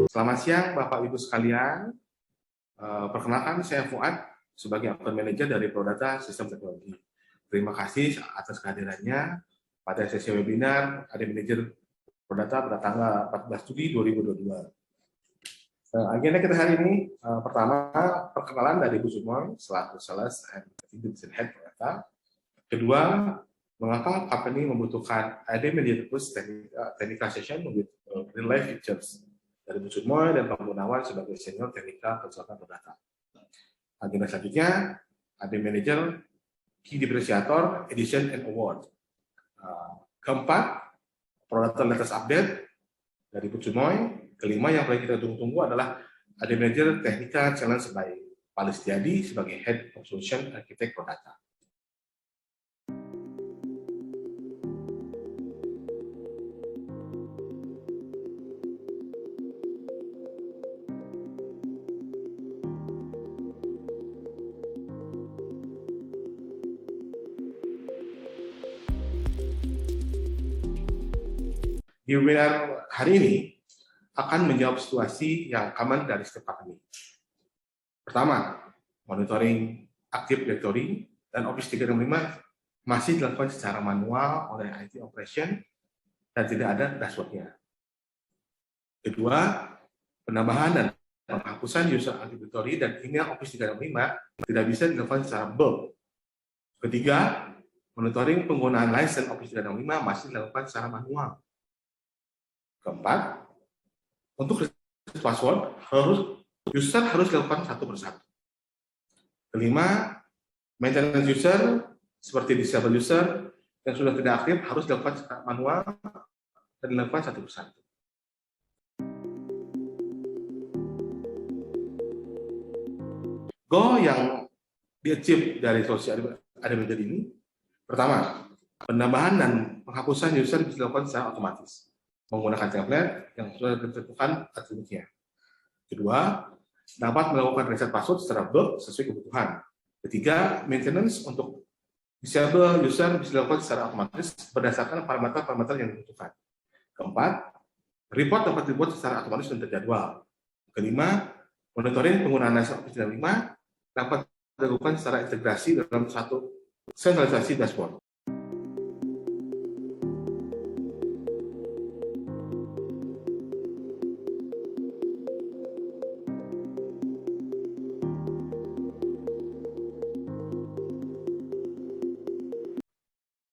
Selamat siang Bapak Ibu sekalian. Perkenalkan saya Fuad sebagai Account Manager dari Prodata Sistem Teknologi. Terima kasih atas kehadirannya pada sesi webinar AD Manager Prodata pada tanggal 14 Juli 2022. Agenda kita hari ini pertama perkenalan dari Bu Sumoy selaku Sales and Division Head Prodata. Kedua, mengapa company membutuhkan AD Manager Plus Technical Session with real life features dari Bu Sumoy dan Pak Gunawan sebagai Senior Technical Consultant Prodata. Agenda selanjutnya, AD Manager Key Differentiator Edition and Award. Keempat, Prodata Latest Update dari Bu Sumoy. Kelima, yang paling kita tunggu-tunggu adalah AD Manager Technical Challenge by Pak Listiadi sebagai Head of Solution Architect Prodata. Di webinar hari ini akan menjawab situasi yang common dari setiap company. Pertama, monitoring Active Directory dan Office 365 masih dilakukan secara manual oleh IT Operation dan tidak ada dashboard-nya. Kedua, penambahan dan penghapusan user Active Directory dan email Office 365 tidak bisa dilakukan secara bulk. Ketiga, monitoring penggunaan license Office 365 masih dilakukan secara manual. Keempat, untuk reset password user harus dilakukan satu persatu. Kelima, maintenance user seperti disable user yang sudah tidak aktif harus dilakukan secara manual dan dilakukan satu persatu. Goal yang di-achieve dari solusi AD Manager ini, pertama, penambahan dan penghapusan user bisa dilakukan secara otomatis menggunakan template yang sudah ditentukan atributnya. Kedua, dapat melakukan reset password secara bulk sesuai kebutuhan. Ketiga, maintenance untuk disable user bisa dilakukan secara otomatis berdasarkan parameter-parameter yang dibutuhkan. Keempat, report dapat dibuat secara otomatis dan terjadwal. Kelima, monitoring penggunaan license Office 365 dapat dilakukan secara integrasi dalam satu sentralisasi dashboard.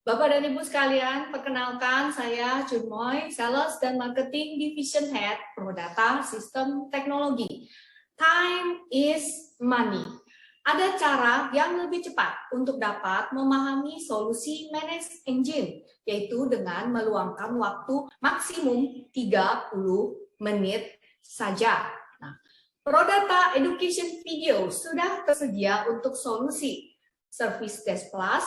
Bapak dan Ibu sekalian, perkenalkan saya Junmoy, Sales dan Marketing Division Head Prodata Sistem Teknologi. Time is money. Ada cara yang lebih cepat untuk dapat memahami solusi Manage Engine, yaitu dengan meluangkan waktu maksimum 30 menit saja. Nah, Prodata Education Video sudah tersedia untuk solusi Service Desk Plus,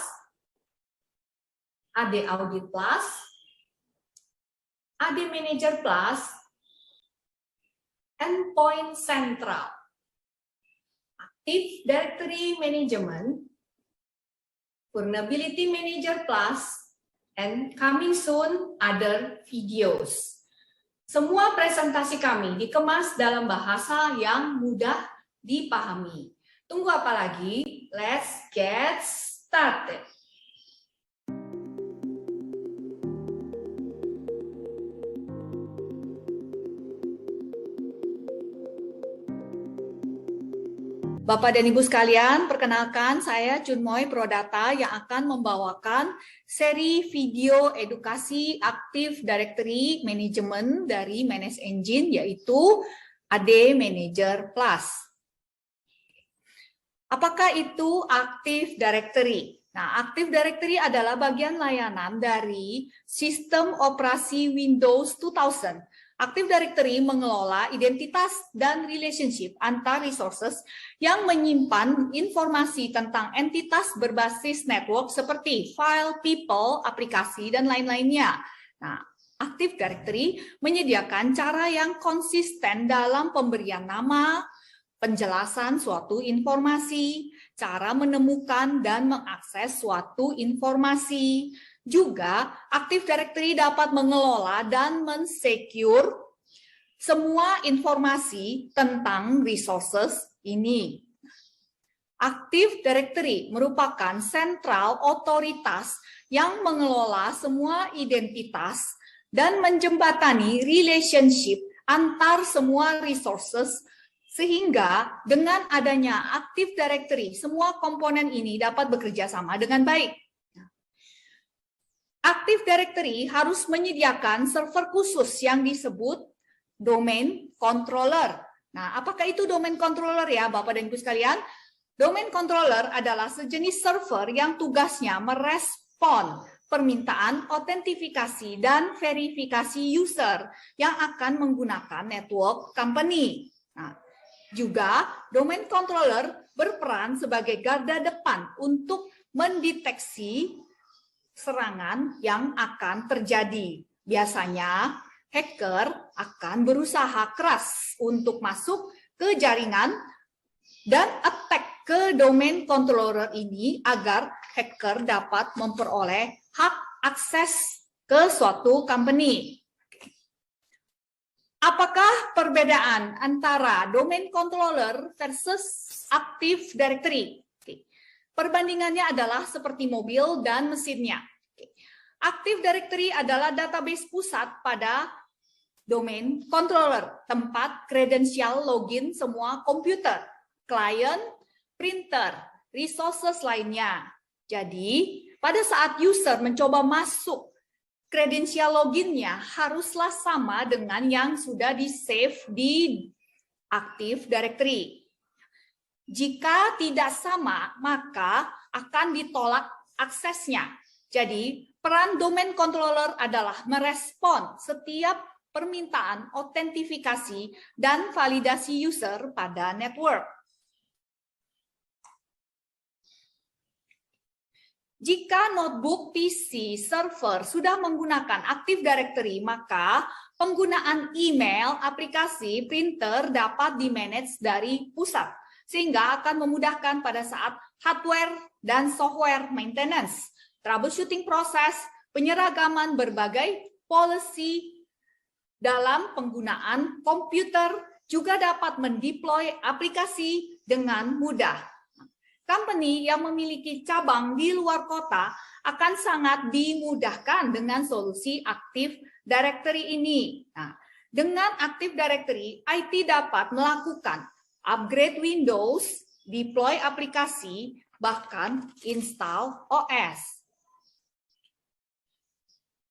AD Audit Plus, AD Manager Plus, Endpoint Central, Active Directory Management, Vulnerability Manager Plus, and coming soon other videos. Semua presentasi kami dikemas dalam bahasa yang mudah dipahami. Tunggu apa lagi? Let's get started. Bapak dan Ibu sekalian, perkenalkan saya Junmoy Prodata yang akan membawakan seri video edukasi Active Directory Management dari Manage Engine, yaitu AD Manager Plus. Apakah itu Active Directory? Nah, Active Directory adalah bagian layanan dari sistem operasi Windows 2000. Active Directory mengelola identitas dan relationship antar resources yang menyimpan informasi tentang entitas berbasis network seperti file, people, aplikasi, dan lain-lainnya. Nah, Active Directory menyediakan cara yang konsisten dalam pemberian nama, penjelasan suatu informasi, cara menemukan dan mengakses suatu informasi, Juga Active Directory dapat mengelola dan mensecure semua informasi tentang resources ini. Active Directory merupakan sentral otoritas yang mengelola semua identitas dan menjembatani relationship antar semua resources, sehingga dengan adanya Active Directory, semua komponen ini dapat bekerja sama dengan baik. Active Directory harus menyediakan server khusus yang disebut domain controller. Nah, apakah itu domain controller ya, Bapak dan Ibu sekalian? Domain controller adalah sejenis server yang tugasnya merespon permintaan autentifikasi dan verifikasi user yang akan menggunakan network company. Nah, juga domain controller berperan sebagai garda depan untuk mendeteksi serangan yang akan terjadi. Biasanya hacker akan berusaha keras untuk masuk ke jaringan dan attack ke domain controller ini agar hacker dapat memperoleh hak akses ke suatu company. Apakah perbedaan antara domain controller versus Active Directory? Perbandingannya adalah seperti mobil dan mesinnya. Active Directory adalah database pusat pada domain controller, tempat kredensial login semua komputer, klien, printer, resources lainnya. Jadi, pada saat user mencoba masuk, kredensial loginnya haruslah sama dengan yang sudah di-save di Active Directory. Jika tidak sama, maka akan ditolak aksesnya. Jadi, peran domain controller adalah merespon setiap permintaan autentifikasi dan validasi user pada network. Jika notebook, PC, server sudah menggunakan Active Directory, maka penggunaan email, aplikasi, printer dapat di-manage dari pusat, sehingga akan memudahkan pada saat hardware dan software maintenance, troubleshooting proses, penyeragaman berbagai policy dalam penggunaan komputer, juga dapat mendeploy aplikasi dengan mudah. Company yang memiliki cabang di luar kota akan sangat dimudahkan dengan solusi Active Directory ini. Nah, dengan Active Directory, IT dapat melakukan upgrade Windows, deploy aplikasi, bahkan install OS.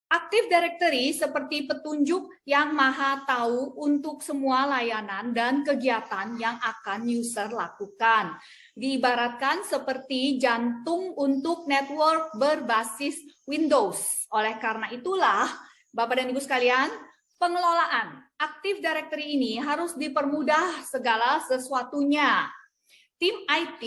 Active Directory seperti petunjuk yang maha tahu untuk semua layanan dan kegiatan yang akan user lakukan. Diibaratkan seperti jantung untuk network berbasis Windows. Oleh karena itulah, Bapak dan Ibu sekalian, pengelolaan Active Directory ini harus dipermudah segala sesuatunya. Tim IT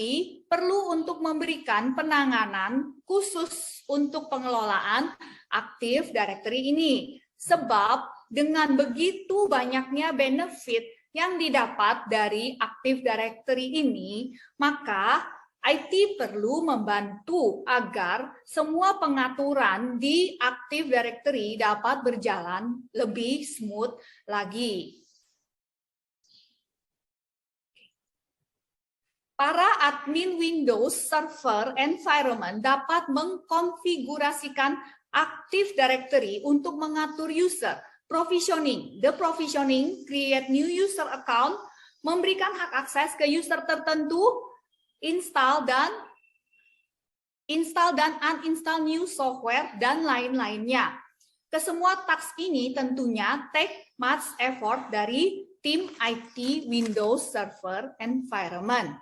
perlu untuk memberikan penanganan khusus untuk pengelolaan Active Directory ini. Sebab dengan begitu banyaknya benefit yang didapat dari Active Directory ini, maka IT perlu membantu agar semua pengaturan di Active Directory dapat berjalan lebih smooth lagi. Para admin Windows Server Environment dapat mengkonfigurasikan Active Directory untuk mengatur user. Provisioning. The provisioning, create new user account, memberikan hak akses ke user tertentu, install dan uninstall new software, dan lain-lainnya. Kesemua task ini tentunya take much effort dari tim IT Windows Server Environment.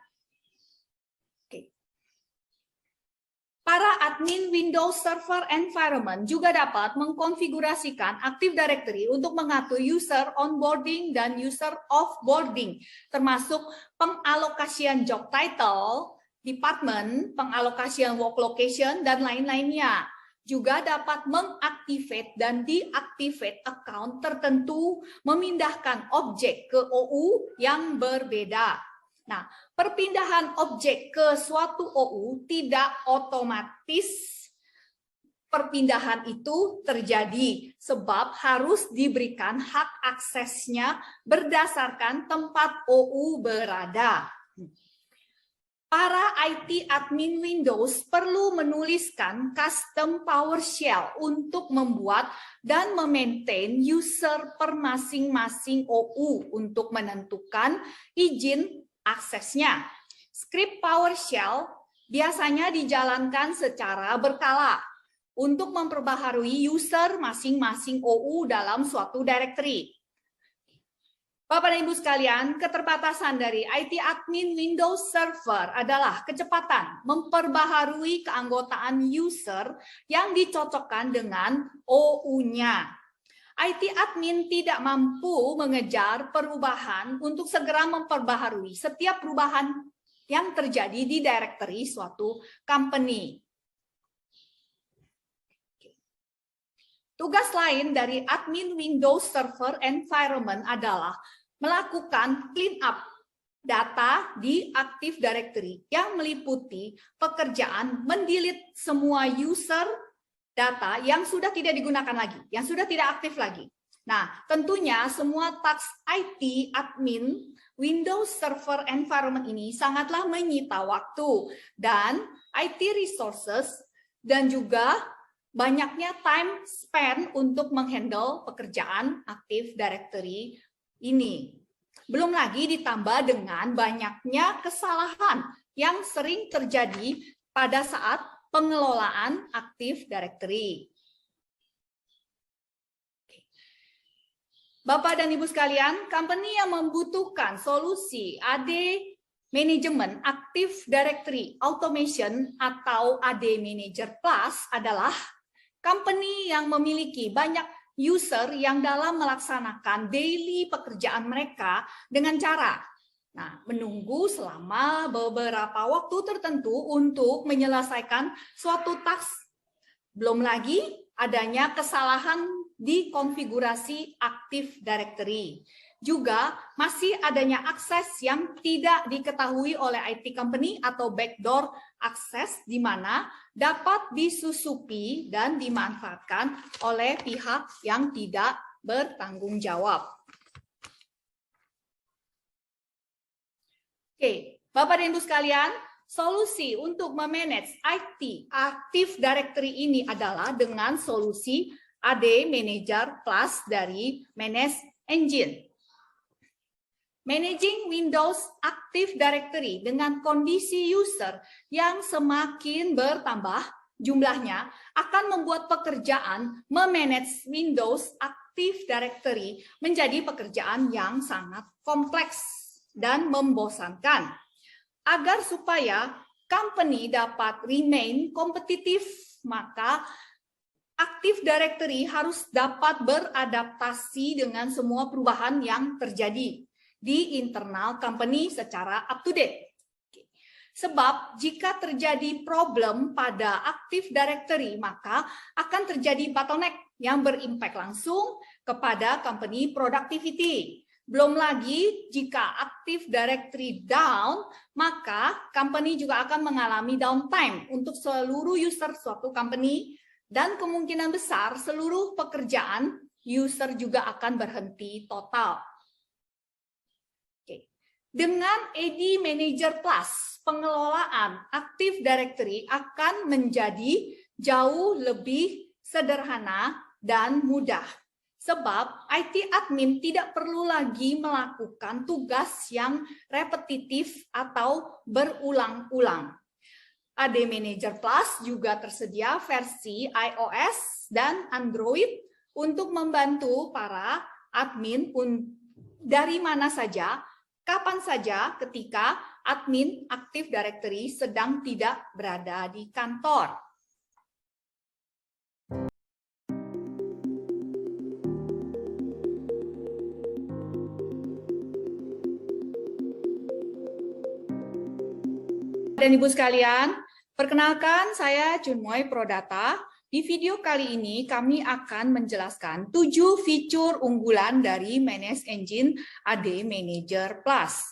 Para admin Windows Server Environment juga dapat mengkonfigurasikan Active Directory untuk mengatur user onboarding dan user offboarding, termasuk pengalokasian job title, department, pengalokasian work location, dan lain-lainnya. Juga dapat mengaktifkan dan deactivate account tertentu, memindahkan objek ke OU yang berbeda. Nah, perpindahan objek ke suatu OU tidak otomatis perpindahan itu terjadi sebab harus diberikan hak aksesnya berdasarkan tempat OU berada. Para IT admin Windows perlu menuliskan custom PowerShell untuk membuat dan memaintain user per masing-masing OU untuk menentukan izin aksesnya. Script PowerShell biasanya dijalankan secara berkala untuk memperbaharui user masing-masing OU dalam suatu directory. Bapak dan Ibu sekalian, keterbatasan dari IT admin Windows Server adalah kecepatan memperbaharui keanggotaan user yang dicocokkan dengan OU-nya. IT admin tidak mampu mengejar perubahan untuk segera memperbaharui setiap perubahan yang terjadi di directory suatu company. Tugas lain dari admin Windows Server Environment adalah melakukan clean up data di Active Directory yang meliputi pekerjaan mendelete semua user data yang sudah tidak digunakan lagi, yang sudah tidak aktif lagi. Nah, tentunya semua task IT admin Windows Server Environment ini sangatlah menyita waktu dan IT resources dan juga banyaknya time spend untuk menghandle pekerjaan Active Directory ini. Belum lagi ditambah dengan banyaknya kesalahan yang sering terjadi pada saat pengelolaan Active Directory. Bapak dan Ibu sekalian, company yang membutuhkan solusi AD Management Active Directory Automation atau AD Manager Plus adalah company yang memiliki banyak user yang dalam melaksanakan daily pekerjaan mereka dengan cara menunggu selama beberapa waktu tertentu untuk menyelesaikan suatu task. Belum lagi adanya kesalahan di konfigurasi Active Directory. Juga masih adanya akses yang tidak diketahui oleh IT company atau backdoor akses di mana dapat disusupi dan dimanfaatkan oleh pihak yang tidak bertanggung jawab. Oke, Bapak dan Ibu sekalian, solusi untuk memanage IT Active Directory ini adalah dengan solusi AD Manager Plus dari Manage Engine. Managing Windows Active Directory dengan kondisi user yang semakin bertambah jumlahnya akan membuat pekerjaan memanage Windows Active Directory menjadi pekerjaan yang sangat kompleks dan membosankan. Agar supaya company dapat remain kompetitif, maka Active Directory harus dapat beradaptasi dengan semua perubahan yang terjadi di internal company secara up to date. Sebab jika terjadi problem pada Active Directory, maka akan terjadi bottleneck yang berimpact langsung kepada company productivity. Belum lagi jika Active Directory down, maka company juga akan mengalami downtime untuk seluruh user suatu company dan kemungkinan besar seluruh pekerjaan user juga akan berhenti total. Dengan AD Manager Plus, pengelolaan Active Directory akan menjadi jauh lebih sederhana dan mudah. Sebab IT admin tidak perlu lagi melakukan tugas yang repetitif atau berulang-ulang. AD Manager Plus juga tersedia versi iOS dan Android untuk membantu para admin dari mana saja, kapan saja ketika admin Active Directory sedang tidak berada di kantor. Dan Ibu sekalian, perkenalkan saya Junmoy Prodata. Di video kali ini kami akan menjelaskan 7 fitur unggulan dari Manage Engine AD Manager Plus.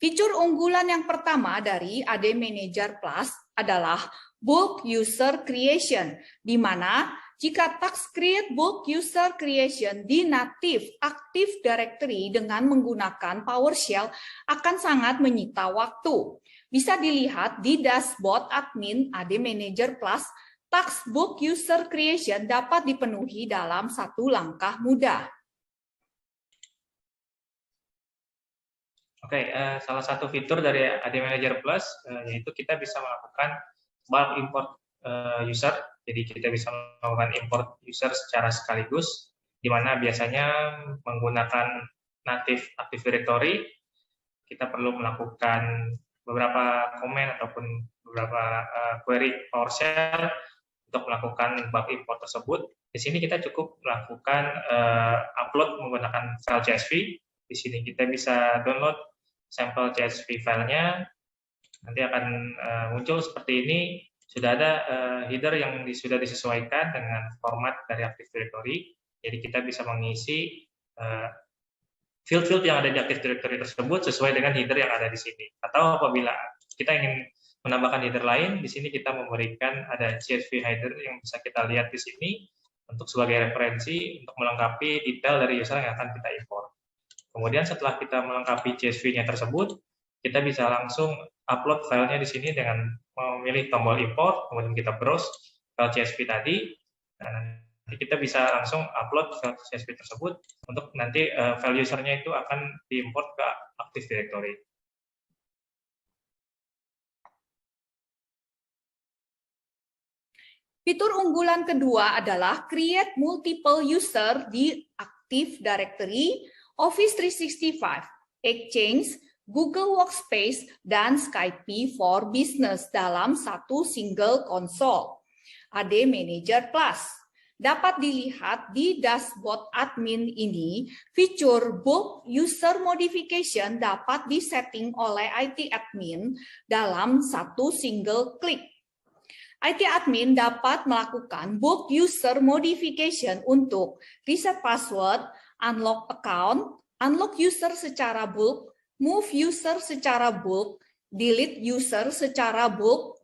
Fitur unggulan yang pertama dari AD Manager Plus adalah bulk user creation, di mana jika task create bulk user creation di native Active Directory dengan menggunakan PowerShell akan sangat menyita waktu. Bisa dilihat di dashboard admin AD Manager Plus, task bulk user creation dapat dipenuhi dalam satu langkah mudah. Oke, salah satu fitur dari AD Manager Plus yaitu kita bisa melakukan bulk import user. Jadi kita bisa melakukan import user secara sekaligus, di mana biasanya menggunakan native Active Directory, kita perlu melakukan beberapa komen ataupun beberapa query PowerShell untuk melakukan bulk import tersebut. Di sini kita cukup melakukan upload menggunakan file CSV. Di sini kita bisa download sampel CSV filenya. Nanti akan muncul seperti ini. Sudah ada header yang sudah disesuaikan dengan format dari Active Directory. Jadi kita bisa mengisi field-field yang ada di Active Directory tersebut sesuai dengan header yang ada di sini. Atau apabila kita ingin menambahkan header lain, di sini kita memberikan ada CSV header yang bisa kita lihat di sini untuk sebagai referensi untuk melengkapi detail dari user yang akan kita import. Kemudian setelah kita melengkapi CSV-nya tersebut, kita bisa langsung upload filenya di sini dengan memilih tombol import, kemudian kita browse file CSV tadi, dan nanti kita bisa langsung upload file CSV tersebut untuk nanti file usernya itu akan diimport ke Active Directory. Fitur unggulan kedua adalah create multiple user di Active Directory, Office 365, Exchange, Google Workspace, dan Skype for Business dalam satu single console. AD Manager Plus. Dapat dilihat di dashboard admin ini, fitur bulk user modification dapat disetting oleh IT admin dalam satu single klik. IT admin dapat melakukan bulk user modification untuk reset password, unlock account, unlock user secara bulk, move user secara bulk, delete user secara bulk,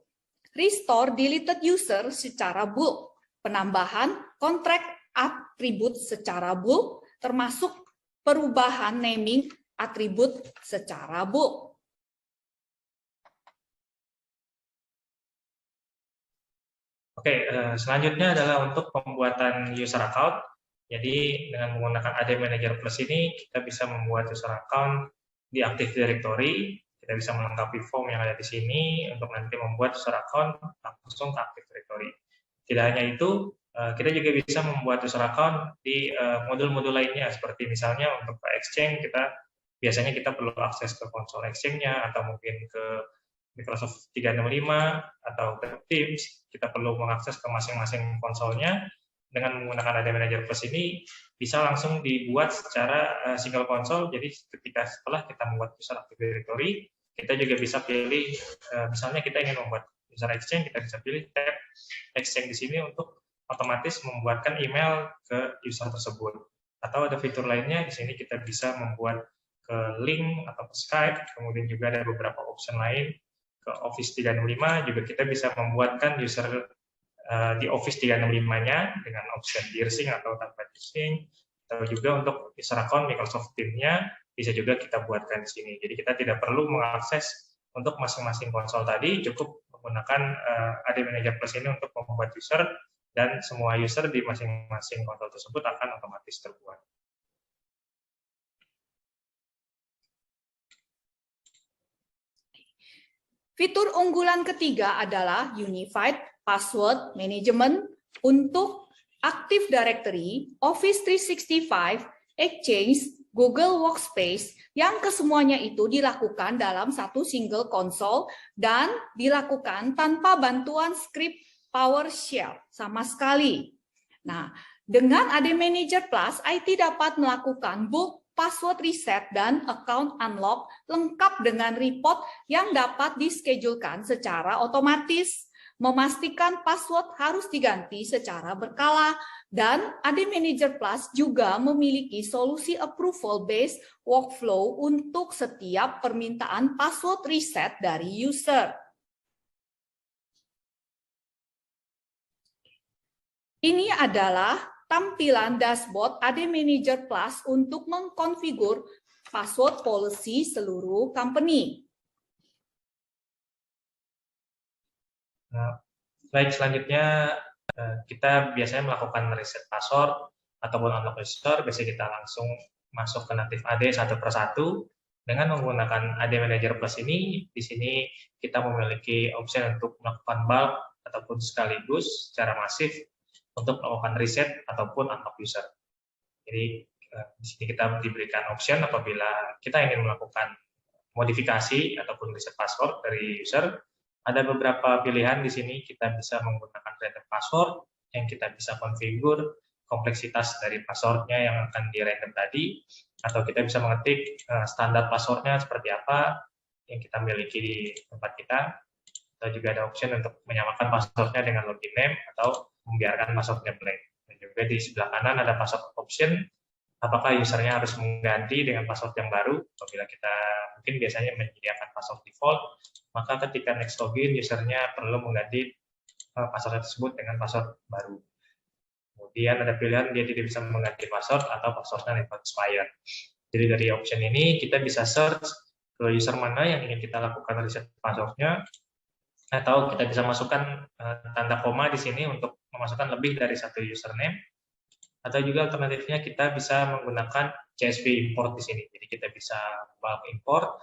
restore deleted user secara bulk, penambahan kontrak atribut secara bulk, termasuk perubahan naming atribut secara bulk. Oke, selanjutnya adalah untuk pembuatan user account. Jadi dengan menggunakan AD Manager Plus ini, kita bisa membuat user account di Active Directory. Kita bisa melengkapi form yang ada di sini untuk nanti membuat user account langsung ke Active Directory. Tidak hanya itu, kita juga bisa membuat user account di modul-modul lainnya, seperti misalnya untuk Exchange, biasanya kita perlu akses ke konsol Exchange-nya, atau mungkin ke Microsoft 365, atau ke Teams, kita perlu mengakses ke masing-masing konsolnya. Dengan menggunakan AD Manager Plus ini, bisa langsung dibuat secara single console. Jadi ketika setelah kita membuat user Active Directory, kita juga bisa pilih, misalnya kita ingin membuat user Exchange, kita bisa pilih tab Exchange di sini untuk otomatis membuatkan email ke user tersebut. Atau ada fitur lainnya, di sini kita bisa membuat ke link atau ke Skype, kemudian juga ada beberapa option lain ke Office 365, juga kita bisa membuatkan user di Office 365-nya dengan option dirsing atau tanpa dirsing, atau juga untuk user account Microsoft Teams-nya bisa juga kita buatkan di sini. Jadi kita tidak perlu mengakses untuk masing-masing konsol tadi, cukup menggunakan AD Manager Plus ini untuk membuat user, dan semua user di masing-masing konsol tersebut akan otomatis terbuat. Fitur unggulan ketiga adalah Unified Password Management untuk Active Directory, Office 365, Exchange, Google Workspace, yang kesemuanya itu dilakukan dalam satu single console dan dilakukan tanpa bantuan script PowerShell sama sekali. Nah, dengan AD Manager Plus, IT dapat melakukan bulk password reset dan account unlock lengkap dengan report yang dapat dischedulekan secara otomatis, memastikan password harus diganti secara berkala, dan AD Manager Plus juga memiliki solusi approval-based workflow untuk setiap permintaan password reset dari user. Ini adalah tampilan dashboard AD Manager Plus untuk mengkonfigur password policy seluruh company. Baik, selanjutnya kita biasanya melakukan reset password ataupun unlock user. Biasanya kita langsung masuk ke native AD satu persatu. Dengan menggunakan AD Manager Plus ini, di sini kita memiliki opsi untuk melakukan bulk ataupun sekaligus secara masif untuk melakukan reset ataupun unlock user. Jadi di sini kita diberikan option apabila kita ingin melakukan modifikasi ataupun reset password dari user. Ada beberapa pilihan di sini. Kita bisa menggunakan random password yang kita bisa konfigur kompleksitas dari passwordnya yang akan di-random tadi, atau kita bisa mengetik standar passwordnya seperti apa yang kita miliki di tempat kita, atau juga ada option untuk menyamakan passwordnya dengan login name atau membiarkan passwordnya blank. Dan juga di sebelah kanan ada password option, apakah usernya harus mengganti dengan password yang baru. Apabila kita mungkin biasanya menyediakan password default, maka ketika next login usernya perlu mengganti password tersebut dengan password baru. Kemudian ada pilihan dia tidak bisa mengganti password atau passwordnya expired. Jadi dari option ini kita bisa search ke user mana yang ingin kita lakukan reset passwordnya, atau kita bisa masukkan tanda koma di sini untuk memasukkan lebih dari satu username, atau juga alternatifnya kita bisa menggunakan CSV import di sini. Jadi kita bisa bulk import,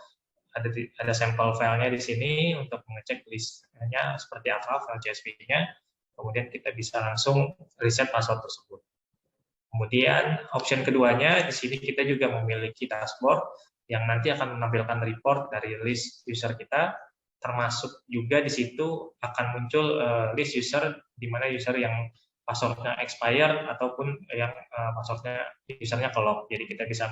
ada sampel filenya di sini untuk mengecek listnya seperti apa file CSV-nya. Kemudian kita bisa langsung reset password tersebut. Kemudian option keduanya di sini kita juga memiliki dashboard yang nanti akan menampilkan report dari list user kita, termasuk juga di situ akan muncul list user di mana user yang passwordnya expired ataupun yang passwordnya usernya ke-lock. Jadi kita bisa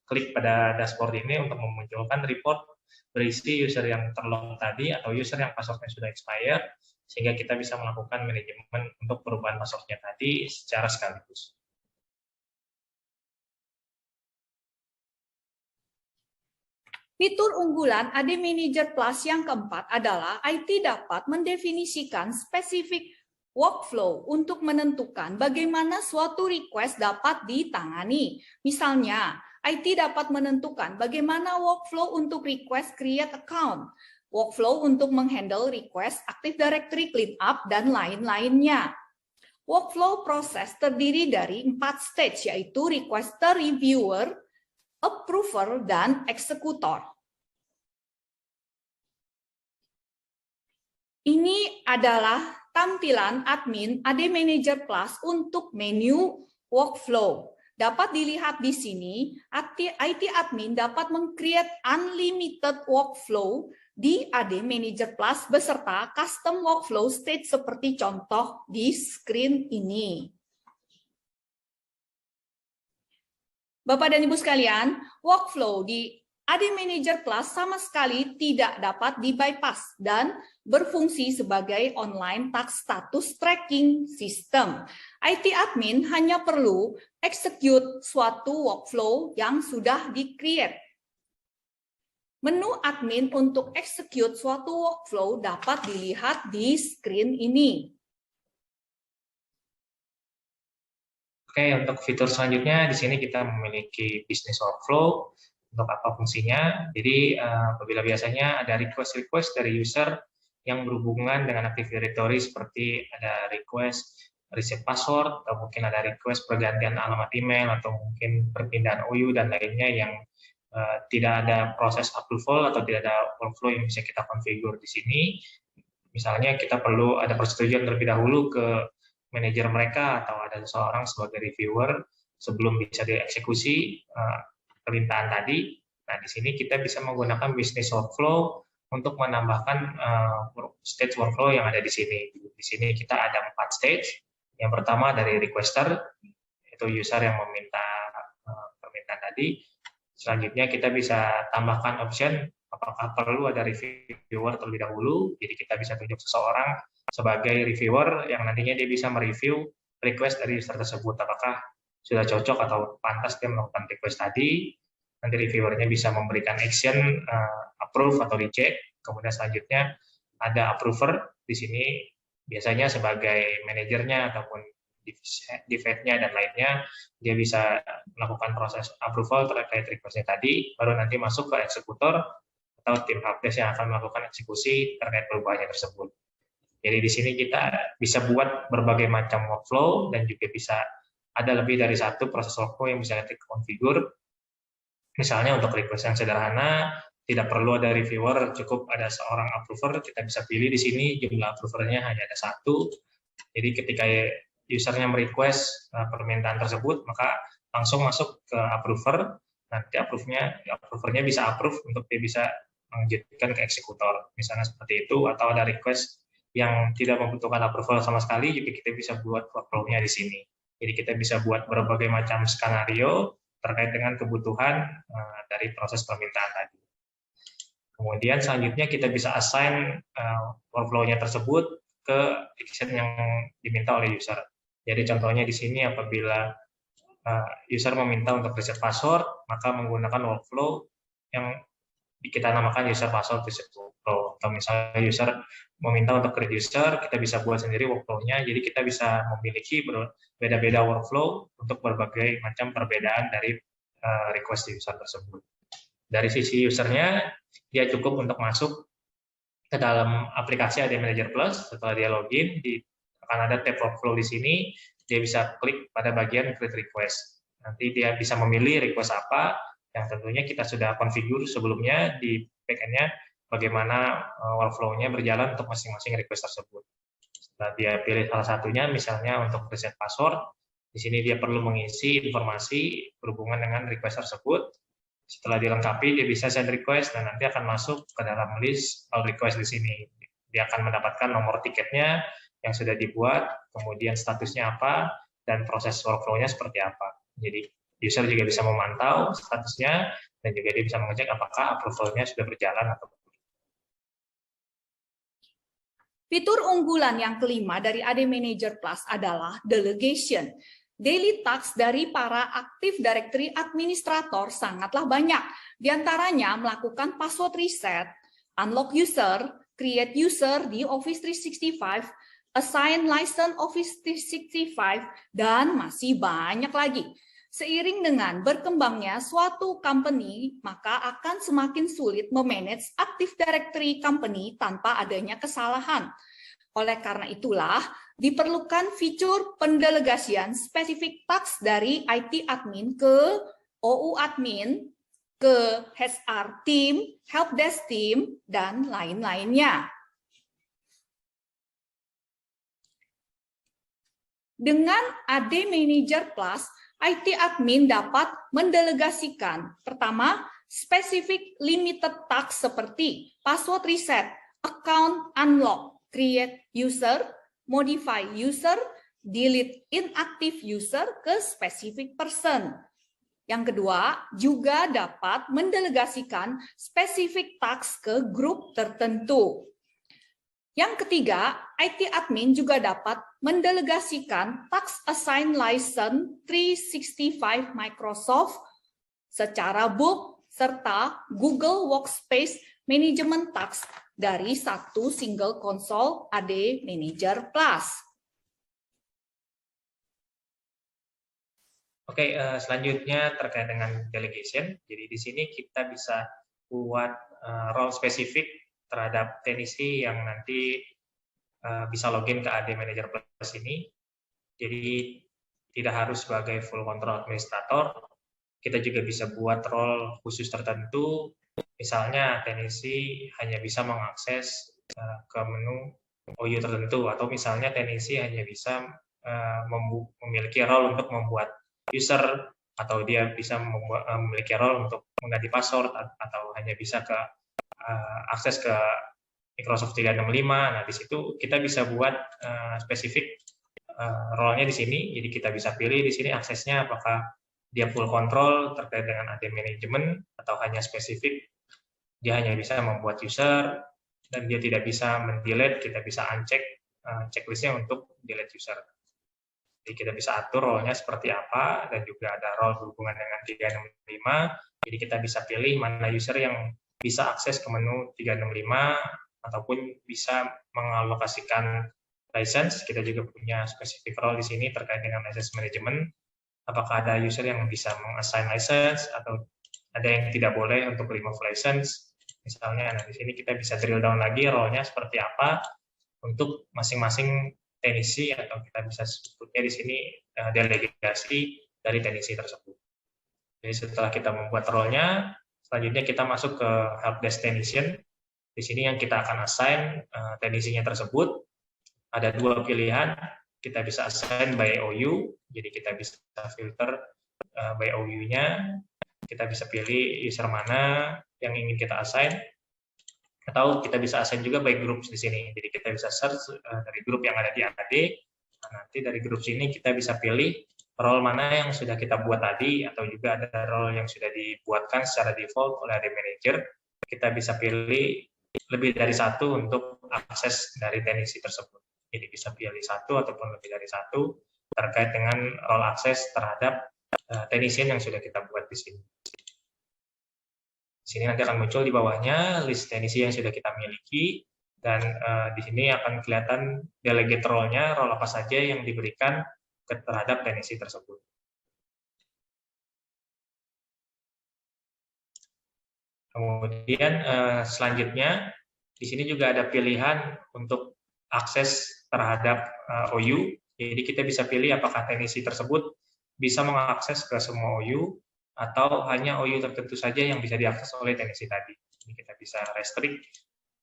klik pada dashboard ini untuk memunculkan report berisi user yang terlock tadi atau user yang passwordnya sudah expired, sehingga kita bisa melakukan manajemen untuk perubahan passwordnya tadi secara sekaligus. Fitur unggulan AD Manager Plus yang keempat adalah IT dapat mendefinisikan spesifik workflow untuk menentukan bagaimana suatu request dapat ditangani. Misalnya, IT dapat menentukan bagaimana workflow untuk request create account, workflow untuk menghandle request Active Directory cleanup, dan lain-lainnya. Workflow proses terdiri dari 4 stage, yaitu requester, reviewer, approver, dan eksekutor. Ini adalah tampilan admin AD Manager Plus untuk menu workflow. Dapat dilihat di sini, IT admin dapat meng-create unlimited workflow di AD Manager Plus beserta custom workflow stage seperti contoh di screen ini. Bapak dan Ibu sekalian, workflow di AD Manager Plus sama sekali tidak dapat di-bypass dan berfungsi sebagai online task status tracking system. IT admin hanya perlu execute suatu workflow yang sudah di-create. Menu admin untuk execute suatu workflow dapat dilihat di screen ini. Oke, untuk fitur selanjutnya di sini kita memiliki business workflow. Untuk apa fungsinya? Jadi apabila biasanya ada request-request dari user yang berhubungan dengan Active Directory seperti ada request reset password, atau mungkin ada request pergantian alamat email, atau mungkin perpindahan OU dan lainnya yang tidak ada proses approval atau tidak ada workflow yang bisa kita konfigur di sini. Misalnya kita perlu ada persetujuan terlebih dahulu ke manajer mereka atau ada seseorang sebagai reviewer sebelum bisa dieksekusi permintaan tadi. Nah, di sini kita bisa menggunakan business workflow untuk menambahkan stage workflow yang ada di sini. Di sini kita ada 4 stage. Yang pertama dari requester, itu user yang meminta permintaan tadi. Selanjutnya kita bisa tambahkan option apakah perlu ada reviewer terlebih dahulu. Jadi kita bisa tunjuk seseorang sebagai reviewer yang nantinya dia bisa mereview request dari user tersebut. Apakah sudah cocok atau pantas dia melakukan request tadi. Nanti reviewernya bisa memberikan action, approve atau reject. Kemudian selanjutnya ada approver di sini biasanya sebagai manajernya ataupun divide-nya dan lainnya, dia bisa melakukan proses approval terkait request-nya tadi, baru nanti masuk ke eksekutor atau tim helpdesk yang akan melakukan eksekusi terkait perubahannya tersebut. Jadi di sini kita bisa buat berbagai macam workflow dan juga bisa ada lebih dari satu proses workflow yang bisa kita configure. Misalnya untuk request yang sederhana, tidak perlu ada reviewer, cukup ada seorang approver, kita bisa pilih di sini jumlah approvernya hanya ada satu. Jadi ketika usernya merequest permintaan tersebut, maka langsung masuk ke approver, nanti approvernya bisa approve untuk dia bisa melanjutkan ke eksekutor. Misalnya seperti itu, atau ada request yang tidak membutuhkan approval sama sekali, juga kita bisa buat workflow-nya di sini. Jadi kita bisa buat berbagai macam skenario terkait dengan kebutuhan dari proses permintaan tadi. Kemudian selanjutnya kita bisa assign workflow-nya tersebut ke action yang diminta oleh user. Jadi contohnya di sini apabila user meminta untuk reset password, maka menggunakan workflow yang kita namakan user password reset workflow. Atau misalnya user meminta untuk create user, kita bisa buat sendiri workflow-nya. Jadi kita bisa memiliki beda-beda workflow untuk berbagai macam perbedaan dari request user tersebut. Dari sisi usernya, dia cukup untuk masuk ke dalam aplikasi AD Manager Plus. Setelah dia login, akan ada tab workflow di sini. Dia bisa klik pada bagian create request. Nanti dia bisa memilih request apa yang tentunya kita sudah configure sebelumnya di backend-nya, bagaimana workflow-nya berjalan untuk masing-masing request tersebut. Setelah dia pilih salah satunya, misalnya untuk reset password, di sini dia perlu mengisi informasi berhubungan dengan request tersebut. Setelah dilengkapi, dia bisa send request dan nanti akan masuk ke dalam list all request di sini. Dia akan mendapatkan nomor tiketnya yang sudah dibuat, kemudian statusnya apa, dan proses workflow-nya seperti apa. Jadi user juga bisa memantau statusnya dan juga dia bisa mengecek apakah approval-nya sudah berjalan atau belum. Fitur unggulan yang kelima dari AD Manager Plus adalah delegation. Daily tasks dari para Active Directory administrator sangatlah banyak. Di antaranya melakukan password reset, unlock user, create user di Office 365, assign license Office 365, dan masih banyak lagi. Seiring dengan berkembangnya suatu company, maka akan semakin sulit memanage Active Directory company tanpa adanya kesalahan. Oleh karena itulah, diperlukan fitur pendelegasian spesifik task dari IT admin ke OU admin, ke HR team, helpdesk team, dan lain-lainnya. Dengan AD Manager Plus, IT admin dapat mendelegasikan pertama, spesifik limited task seperti password reset, account unlock, create user, modify user, delete inactive user ke specific person. Yang kedua, juga dapat mendelegasikan spesifik task ke grup tertentu. Yang ketiga, IT admin juga dapat mendelegasikan task assign license 365 Microsoft secara bulk serta Google Workspace Management Task dari satu single console AD Manager Plus. Oke, selanjutnya terkait dengan delegation. Jadi di sini kita bisa buat role spesifik terhadap teknisi yang nanti bisa login ke AD Manager Plus ini. Jadi tidak harus sebagai full control administrator. Kita juga bisa buat role khusus tertentu. Misalnya teknisi hanya bisa mengakses ke menu OU tertentu, atau misalnya teknisi hanya bisa memiliki role untuk membuat user, atau dia bisa memiliki role untuk mengganti password, atau hanya bisa akses ke Microsoft 365. Nah, di situ kita bisa buat spesifik role-nya di sini. Jadi kita bisa pilih di sini aksesnya apakah dia full control terkait dengan AD management atau hanya spesifik. Dia hanya bisa membuat user dan dia tidak bisa mendelete. Kita bisa uncheck checklistnya untuk delete user. Jadi kita bisa atur role-nya seperti apa, dan juga ada role berhubungan dengan 365. Jadi kita bisa pilih mana user yang bisa akses ke menu 365 ataupun bisa mengalokasikan license, kita juga punya specific role di sini terkait dengan license management. Apakah ada user yang bisa meng-assign license atau ada yang tidak boleh untuk remove license. Misalnya, nah di sini kita bisa drill down lagi role-nya seperti apa untuk masing-masing teknisi, atau kita bisa sebutnya di sini delegasi dari teknisi tersebut. Jadi setelah kita membuat role-nya, selanjutnya kita masuk ke helpdesk technician. Di sini yang kita akan assign teknisinya tersebut. Ada dua pilihan, kita bisa assign by OU, jadi kita bisa filter by OU-nya, kita bisa pilih user mana yang ingin kita assign, atau kita bisa assign juga by groups di sini. Jadi kita bisa search dari grup yang ada di AD, nanti dari grup sini kita bisa pilih role mana yang sudah kita buat tadi, atau juga ada role yang sudah dibuatkan secara default oleh AD Manager. Kita bisa pilih lebih dari satu untuk akses dari teknisi tersebut. Jadi bisa pilih satu ataupun lebih dari satu terkait dengan role akses terhadap technician yang sudah kita buat di sini. Di sini nanti akan muncul di bawahnya list teknisi yang sudah kita miliki, dan di sini akan kelihatan delegate role-nya, role apa saja yang diberikan terhadap teknisi tersebut. Kemudian selanjutnya di sini juga ada pilihan untuk akses terhadap OU. Jadi kita bisa pilih apakah teknisi tersebut bisa mengakses ke semua OU atau hanya OU tertentu saja yang bisa diakses oleh teknisi tadi. Jadi kita bisa restrict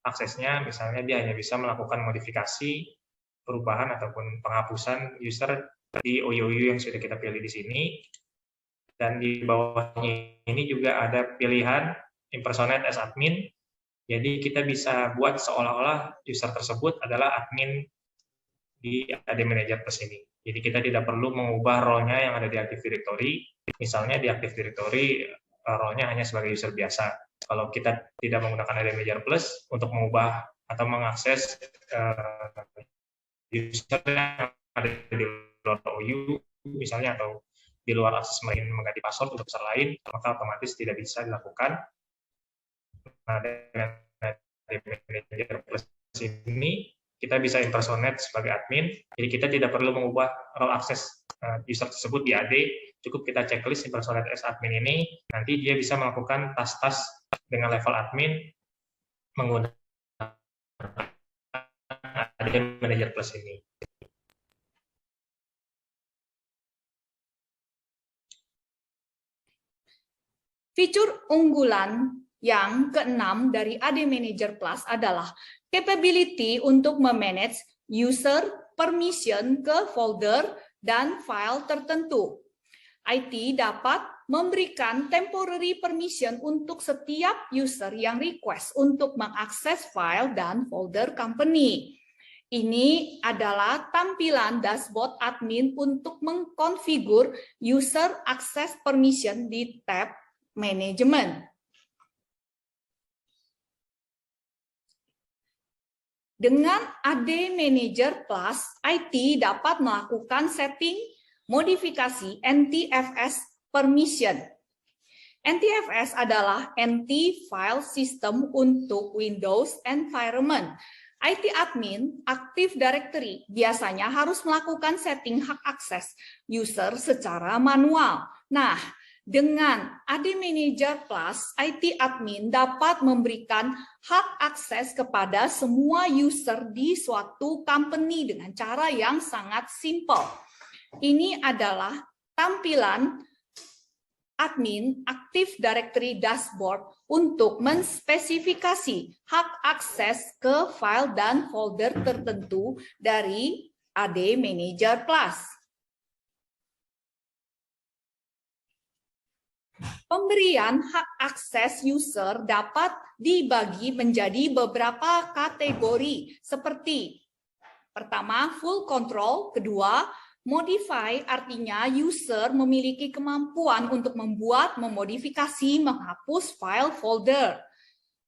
aksesnya, misalnya dia hanya bisa melakukan modifikasi, perubahan ataupun penghapusan user di OU yang sudah kita pilih di sini. Dan di bawahnya ini juga ada pilihan impersonate as admin. Jadi kita bisa buat seolah-olah user tersebut adalah admin di AD Manager Plus ini. Jadi kita tidak perlu mengubah role-nya yang ada di Active Directory. Misalnya di Active Directory role-nya hanya sebagai user biasa. Kalau kita tidak menggunakan AD Manager Plus untuk mengubah atau mengakses user yang ada di luar OU, misalnya, atau di luar akses mengganti password untuk user lain, maka otomatis tidak bisa dilakukan. Nah, dengan AD Manager Plus ini kita bisa impersonate sebagai admin, jadi kita tidak perlu mengubah role akses user tersebut di AD, cukup kita checklist impersonate as admin ini, nanti dia bisa melakukan tas-tas dengan level admin menggunakan AD Manager Plus ini. Fitur unggulan yang keenam dari AD Manager Plus adalah capability untuk memanage user permission ke folder dan file tertentu. IT dapat memberikan temporary permission untuk setiap user yang request untuk mengakses file dan folder company. Ini adalah tampilan dashboard admin untuk mengkonfigur user access permission di tab manajemen. Dengan AD Manager Plus, IT dapat melakukan setting modifikasi NTFS permission. NTFS adalah Anti-File System untuk Windows Environment. IT admin Active Directory biasanya harus melakukan setting hak akses user secara manual. Nah, dengan AD Manager Plus, IT admin dapat memberikan hak akses kepada semua user di suatu company dengan cara yang sangat simpel. Ini adalah tampilan admin Active Directory Dashboard untuk menspesifikasi hak akses ke file dan folder tertentu dari AD Manager Plus. Pemberian hak akses user dapat dibagi menjadi beberapa kategori seperti pertama, full control, kedua, modify, artinya user memiliki kemampuan untuk membuat, memodifikasi, menghapus file folder.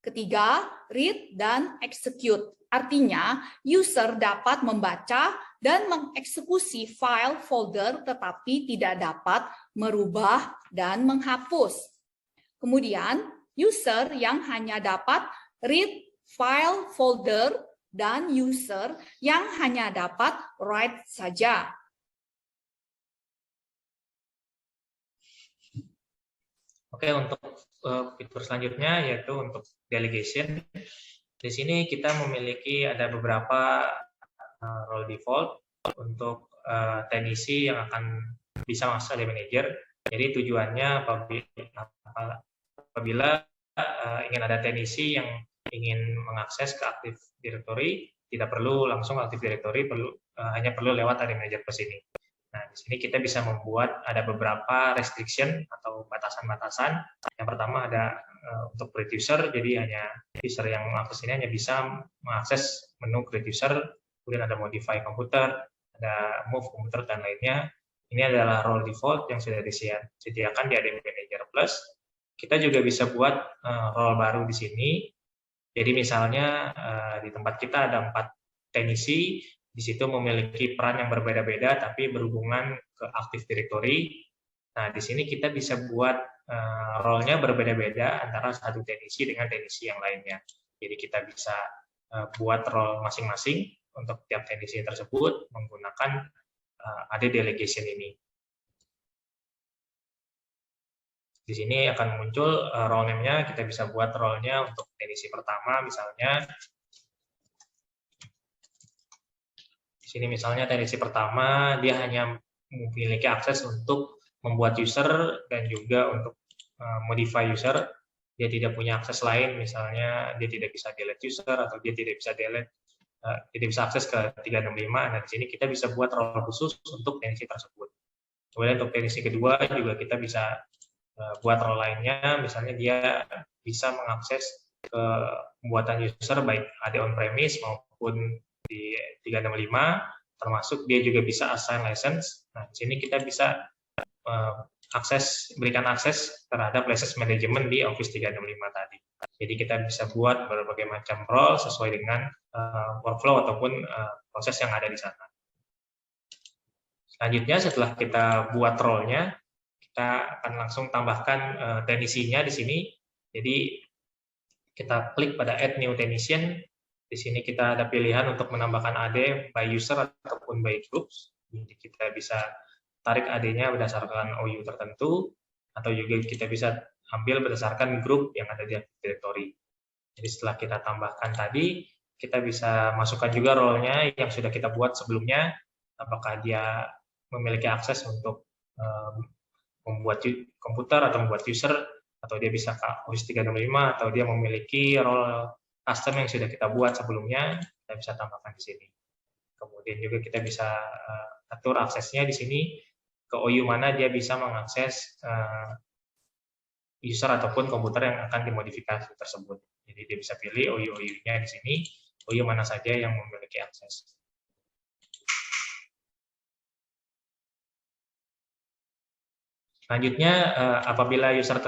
Ketiga, read dan execute, artinya user dapat membaca dan mengeksekusi file folder tetapi tidak dapat merubah dan menghapus. Kemudian, user yang hanya dapat read file folder dan user yang hanya dapat write saja. Oke, untuk fitur selanjutnya yaitu untuk delegation. Di sini kita memiliki ada beberapa role default untuk teknisi yang akan bisa masuk AD Manager. Jadi tujuannya apabila ingin ada teknisi yang ingin mengakses ke Active Directory, tidak perlu langsung Active Directory, hanya perlu lewat AD Manager Plus ini. Nah, di sini kita bisa membuat ada beberapa restriction atau batasan-batasan. Yang pertama ada untuk create user, jadi hanya user yang mengakses ini hanya bisa mengakses menu create user, kemudian ada modify komputer, ada move komputer, dan lainnya. Ini adalah role default yang sudah disediakan di AD Manager Plus. Kita juga bisa buat role baru di sini. Jadi misalnya di tempat kita ada 4 teknisi, di situ memiliki peran yang berbeda-beda tapi berhubungan ke Active Directory. Nah, di sini kita bisa buat role-nya berbeda-beda antara satu teknisi dengan teknisi yang lainnya. Jadi kita bisa buat role masing-masing untuk tiap teknisi tersebut menggunakan AD Delegation ini. Di sini akan muncul role name-nya, kita bisa buat role-nya untuk teknisi pertama misalnya. Di sini misalnya teknisi pertama, dia hanya memiliki akses untuk membuat user dan juga untuk modify user. Dia tidak punya akses lain, misalnya dia tidak bisa delete user atau dia tidak bisa tidak bisa akses ke 365. Nah, di sini kita bisa buat role khusus untuk teknisi tersebut. Kemudian untuk teknisi kedua juga kita bisa buat role lainnya, misalnya dia bisa mengakses ke pembuatan user baik ada on-premise maupun di 365, termasuk dia juga bisa assign license. Nah, di sini kita bisa berikan akses terhadap license management di Office 365 tadi. Jadi kita bisa buat berbagai macam role sesuai dengan workflow ataupun proses yang ada di sana. Selanjutnya setelah kita buat role-nya, kita akan langsung tambahkan teknisinya di sini. Jadi kita klik pada Add New Technician. Di sini kita ada pilihan untuk menambahkan AD by user ataupun by groups. Jadi kita bisa tarik AD-nya berdasarkan OU tertentu, atau juga kita bisa ambil berdasarkan grup yang ada di Active Directory. Jadi setelah kita tambahkan tadi, kita bisa masukkan juga role-nya yang sudah kita buat sebelumnya, apakah dia memiliki akses untuk membuat komputer atau membuat user, atau dia bisa ke Office 365, atau dia memiliki role custom yang sudah kita buat sebelumnya, kita bisa tambahkan di sini. Kemudian juga kita bisa atur aksesnya di sini, ke OU mana dia bisa mengakses user ataupun komputer yang akan dimodifikasi tersebut. Jadi dia bisa pilih OU-nya di sini, OU mana saja yang memiliki akses. Selanjutnya, apabila user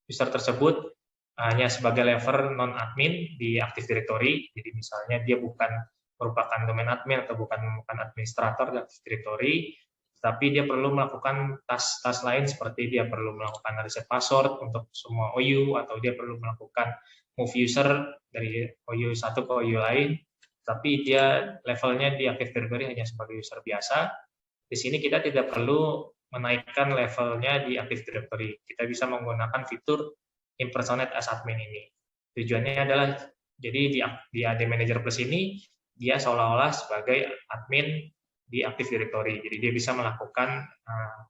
tersebut hanya sebagai level non-admin di Active Directory, jadi misalnya dia bukan merupakan domain admin atau bukan administrator di Active Directory, tapi dia perlu melakukan tas-tas lain seperti dia perlu melakukan reset password untuk semua OU, atau dia perlu melakukan move user dari OU satu ke OU lain, tapi dia levelnya di Active Directory hanya sebagai user biasa. Di sini kita tidak perlu menaikkan levelnya di Active Directory. Kita bisa menggunakan fitur impersonate as admin ini. Tujuannya adalah, jadi di AD Manager Plus ini, dia seolah-olah sebagai admin di Active Directory. Jadi dia bisa melakukan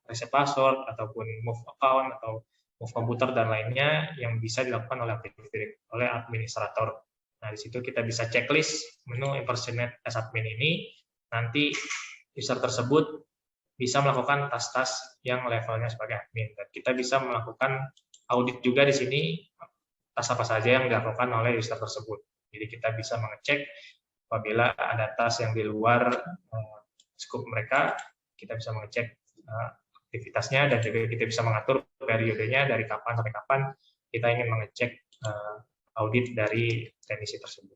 reset password ataupun move account atau move komputer dan lainnya yang bisa dilakukan oleh administrator. Nah, di situ kita bisa checklist menu impersonate as admin ini. Nanti user tersebut bisa melakukan tas-tas yang levelnya sebagai admin, dan kita bisa melakukan audit juga di sini tas apa saja yang dilakukan oleh user tersebut. Jadi kita bisa mengecek apabila ada tas yang di luar scope mereka, kita bisa mengecek aktivitasnya, dan juga kita bisa mengatur periodenya dari kapan sampai kapan kita ingin mengecek audit dari teknisi tersebut.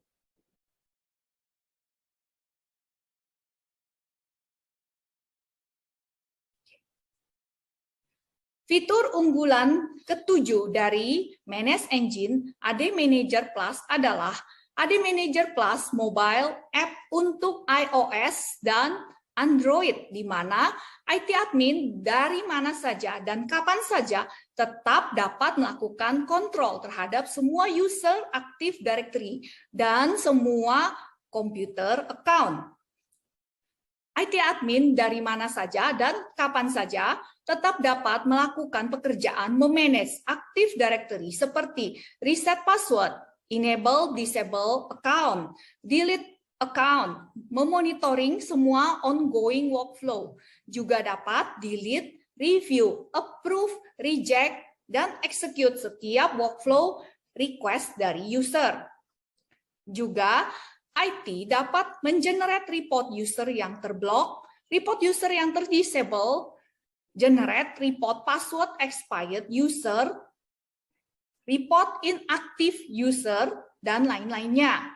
Fitur unggulan ketujuh dari Manage Engine AD Manager Plus adalah AD Manager Plus mobile app untuk iOS dan Android, di mana IT admin dari mana saja dan kapan saja tetap dapat melakukan kontrol terhadap semua user Active Directory dan semua komputer account. IT admin dari mana saja dan kapan saja tetap dapat melakukan pekerjaan memanage Active Directory seperti reset password, enable disable account, delete account, memonitoring semua ongoing workflow, juga dapat delete, review, approve, reject, dan execute setiap workflow request dari user. Juga IT dapat mengenerate report user yang terblok, report user yang terdisable, generate report password expired user, report inactive user, dan lain-lainnya.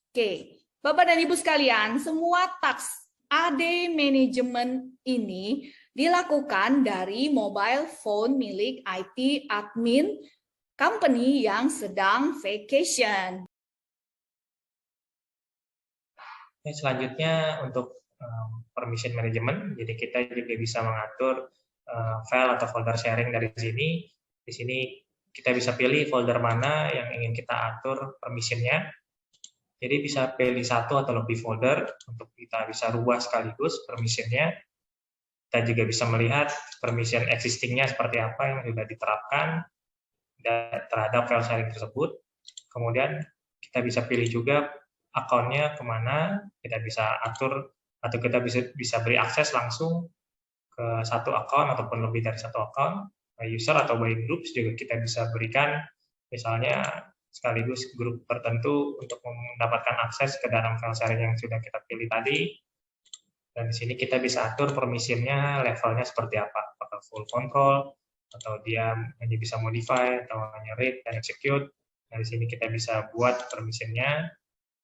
Oke. Bapak dan Ibu sekalian, semua task AD Management ini dilakukan dari mobile phone milik IT admin company yang sedang vacation. Selanjutnya untuk permission management, jadi kita juga bisa mengatur file atau folder sharing dari sini. Di sini kita bisa pilih folder mana yang ingin kita atur permissionnya. Jadi bisa pilih satu atau lebih folder untuk kita bisa rubah sekaligus permissionnya. Kita juga bisa melihat permission existing-nya seperti apa yang sudah diterapkan terhadap file sharing tersebut. Kemudian kita bisa pilih juga akunnya kemana, kita bisa atur atau kita bisa beri akses langsung ke satu akun ataupun lebih dari satu akun. User atau by groups juga kita bisa berikan, misalnya sekaligus grup tertentu untuk mendapatkan akses ke dalam file sharing yang sudah kita pilih tadi. Dan di sini kita bisa atur permissionnya, levelnya seperti apa, apakah full control, atau dia hanya bisa modify, atau hanya read dan execute. Nah, di sini kita bisa buat permissionnya,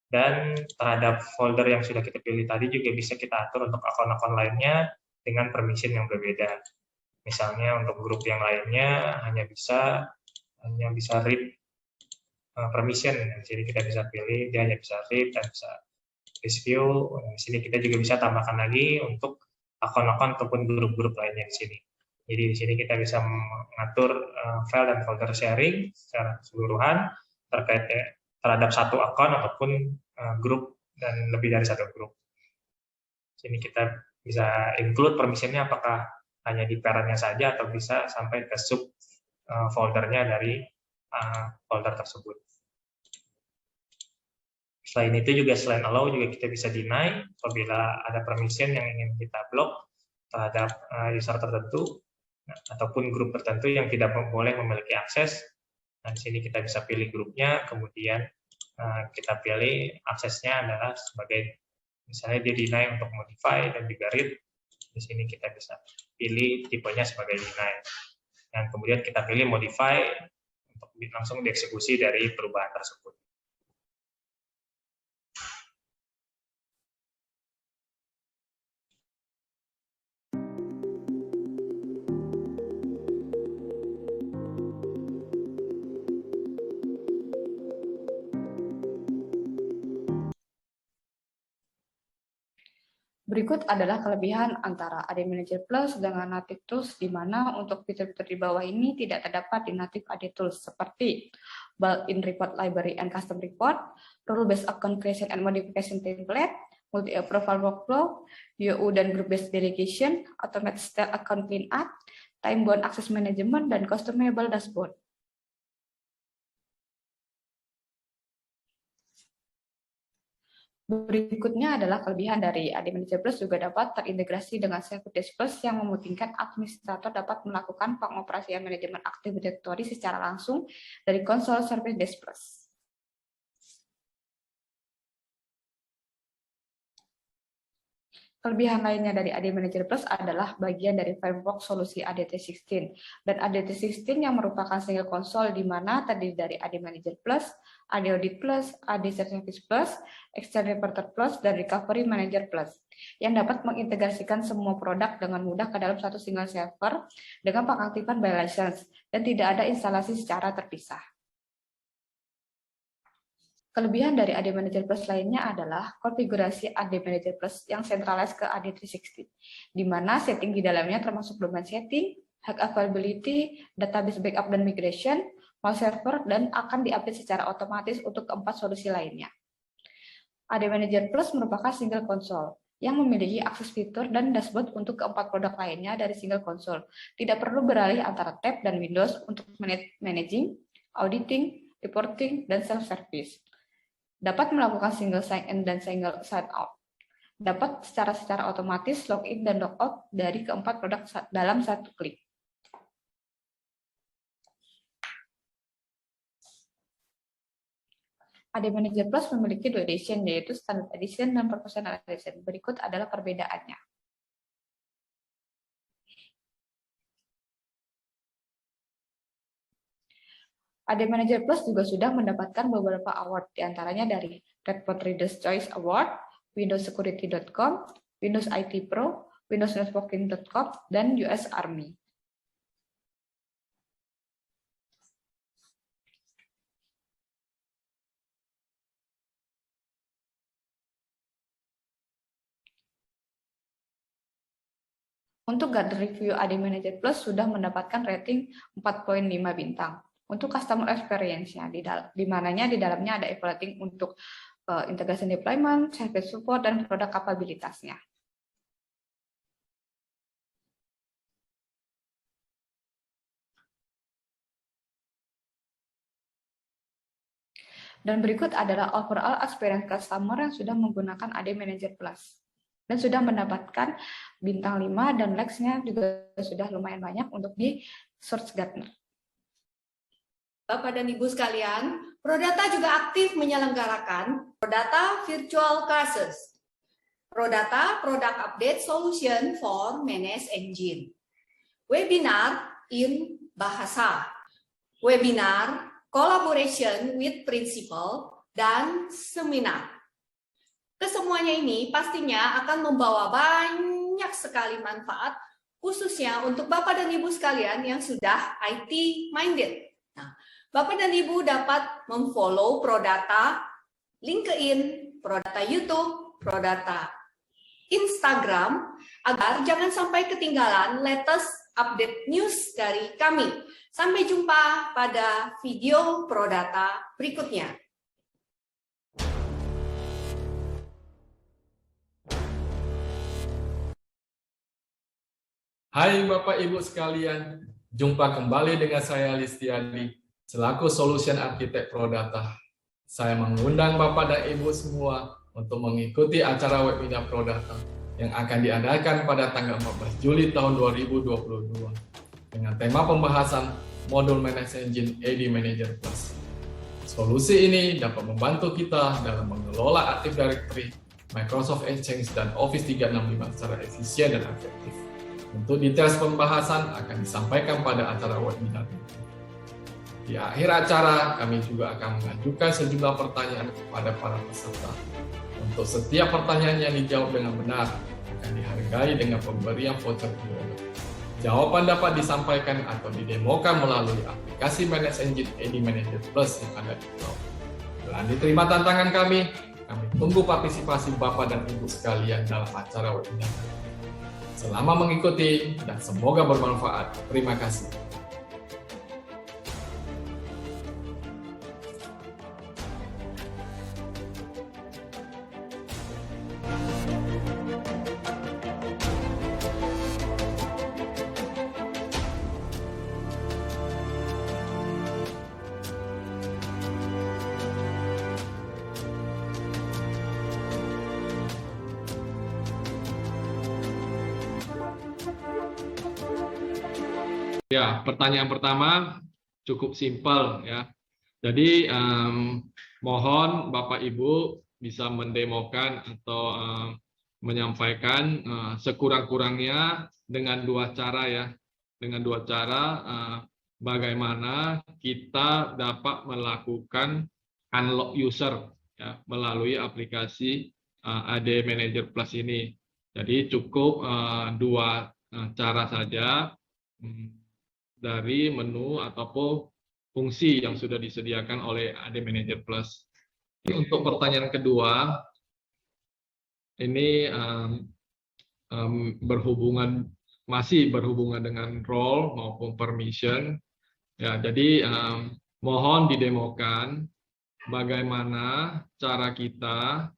dan terhadap folder yang sudah kita pilih tadi juga bisa kita atur untuk akun-akun lainnya dengan permission yang berbeda. Misalnya untuk grup yang lainnya hanya bisa read permission. Di sini kita bisa pilih dia hanya bisa read dan bisa review. Di sini kita juga bisa tambahkan lagi untuk akun-akun ataupun grup-grup lainnya di sini. Jadi di sini kita bisa mengatur file dan folder sharing secara keseluruhan terkait terhadap satu akun ataupun grup dan lebih dari satu grup. Di sini kita bisa include permissionnya apakah hanya di parentnya saja atau bisa sampai ke sub foldernya dari folder tersebut. Selain itu juga selain allow juga kita bisa deny apabila ada permission yang ingin kita blok terhadap user tertentu ataupun grup tertentu yang tidak boleh memiliki akses. Nah, di sini kita bisa pilih grupnya, kemudian kita pilih aksesnya adalah sebagai misalnya dia deny untuk modify dan juga read. Di sini kita bisa pilih tipenya sebagai deny. Dan kemudian kita pilih modify untuk langsung dieksekusi dari perubahan tersebut. Berikut adalah kelebihan antara AD Manager Plus dengan Native Tools, di mana untuk fitur-fitur di bawah ini tidak terdapat di Native AD Tools, seperti built-in report library and custom report, rule-based account creation and modification template, multi-approval workflow, UU dan group-based delegation, automated style account cleanup, time-bound access management, dan customizable dashboard. Berikutnya adalah kelebihan dari AD Manager Plus juga dapat terintegrasi dengan Service Plus yang memungkinkan administrator dapat melakukan pengoperasian manajemen Active Directory secara langsung dari konsol Service Desk Plus. Kelebihan lainnya dari AD Manager Plus adalah bagian dari framework solusi ADT16 dan ADT16 yang merupakan single konsol di mana terdiri dari AD Manager Plus, AD Audit Plus, AD Service Plus, External Reporter Plus, dan Recovery Manager Plus yang dapat mengintegrasikan semua produk dengan mudah ke dalam satu single server dengan pengaktifan by license dan tidak ada instalasi secara terpisah. Kelebihan dari AD Manager Plus lainnya adalah konfigurasi AD Manager Plus yang centralized ke AD 360, di mana setting di dalamnya termasuk domain setting, hack availability, database backup dan migration, file server, dan akan diupdate secara otomatis untuk keempat solusi lainnya. AD Manager Plus merupakan single console yang memiliki akses fitur dan dashboard untuk keempat produk lainnya dari single console. Tidak perlu beralih antara tab dan Windows untuk managing, auditing, reporting, dan self-service. Dapat melakukan single sign-in dan single sign-out. Dapat secara otomatis login dan logout dari keempat produk dalam satu klik. AD Manager Plus memiliki 2 edition, yaitu Standard Edition dan Professional Edition. Berikut adalah perbedaannya. AD Manager Plus juga sudah mendapatkan beberapa award, diantaranya dari Red Dot Reader's Choice Award, windowssecurity.com, Windows IT Pro, windowsnetworking.com, dan US Army. Untuk Gartner Review AD Manager Plus sudah mendapatkan rating 4.5 bintang. Untuk customer experience-nya, di mananya di dalamnya ada evaluating untuk integration deployment, service support, dan produk kapabilitasnya. Dan berikut adalah overall experience customer yang sudah menggunakan AD Manager Plus. Dan sudah mendapatkan bintang 5 dan likes-nya juga sudah lumayan banyak untuk di Search Gartner. Bapak dan Ibu sekalian, Prodata juga aktif menyelenggarakan Prodata Virtual Classes, Prodata Product Update Solution for Managed Engine, webinar in bahasa, webinar collaboration with principal, dan seminar. Kesemuanya ini pastinya akan membawa banyak sekali manfaat, khususnya untuk Bapak dan Ibu sekalian yang sudah IT minded. Nah, Bapak dan Ibu dapat memfollow Prodata LinkedIn, Prodata YouTube, Prodata Instagram, agar jangan sampai ketinggalan latest update news dari kami. Sampai jumpa pada video Prodata berikutnya. Hai Bapak Ibu sekalian, jumpa kembali dengan saya Listiadi, selaku Solution Architect Prodata. Saya mengundang Bapak dan Ibu semua untuk mengikuti acara webinar Prodata yang akan diadakan pada tanggal 14 Juli tahun 2022 dengan tema pembahasan Modul Managed Engine AD Manager Plus. Solusi ini dapat membantu kita dalam mengelola Active Directory, Microsoft Exchange, dan Office 365 secara efisien dan efektif. Untuk detail pembahasan akan disampaikan pada acara webinar ini. Di akhir acara, kami juga akan mengajukan sejumlah pertanyaan kepada para peserta. Untuk setiap pertanyaan yang dijawab dengan benar, akan dihargai dengan pemberian voucher $2. Jawaban dapat disampaikan atau didemokan melalui aplikasi Managed Engine AD Manager Plus yang ada di bawah. Setelah diterima tantangan kami tunggu partisipasi Bapak dan Ibu sekalian dalam acara webinar. Selamat mengikuti dan semoga bermanfaat. Terima kasih. Ya, pertanyaan pertama cukup simpel ya. Jadi mohon Bapak Ibu bisa mendemokan atau menyampaikan sekurang-kurangnya dengan dua cara ya. Dengan dua cara bagaimana kita dapat melakukan unlock user ya melalui aplikasi AD Manager Plus ini. Jadi cukup dua cara saja. Dari menu ataupun fungsi yang sudah disediakan oleh AD Manager Plus. Untuk pertanyaan kedua, ini masih berhubungan dengan role maupun permission. Ya, jadi mohon didemokan bagaimana cara kita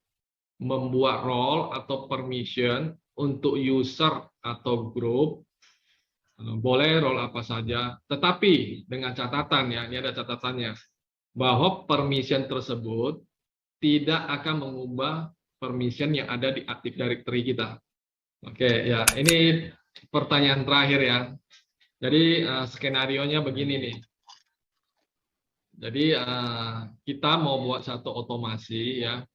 membuat role atau permission untuk user atau group. Boleh role apa saja, tetapi dengan catatan ya, ini ada catatannya, bahwa permission tersebut tidak akan mengubah permission yang ada di Active Directory kita. Oke, ya, ini pertanyaan terakhir ya. Jadi skenarionya begini nih. Jadi kita mau buat satu otomasi ya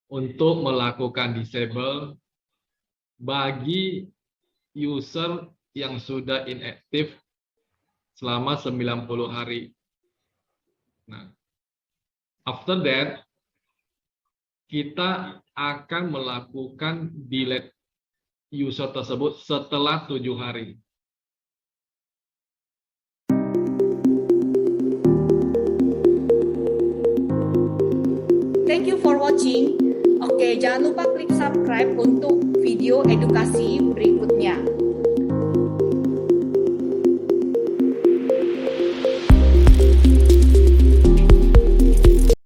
untuk melakukan disable bagi user yang sudah inactive selama 90 hari. Nah, after that kita akan melakukan delete user tersebut setelah 7 hari. Thank you for watching. Oke, jangan lupa klik subscribe untuk video edukasi berikutnya.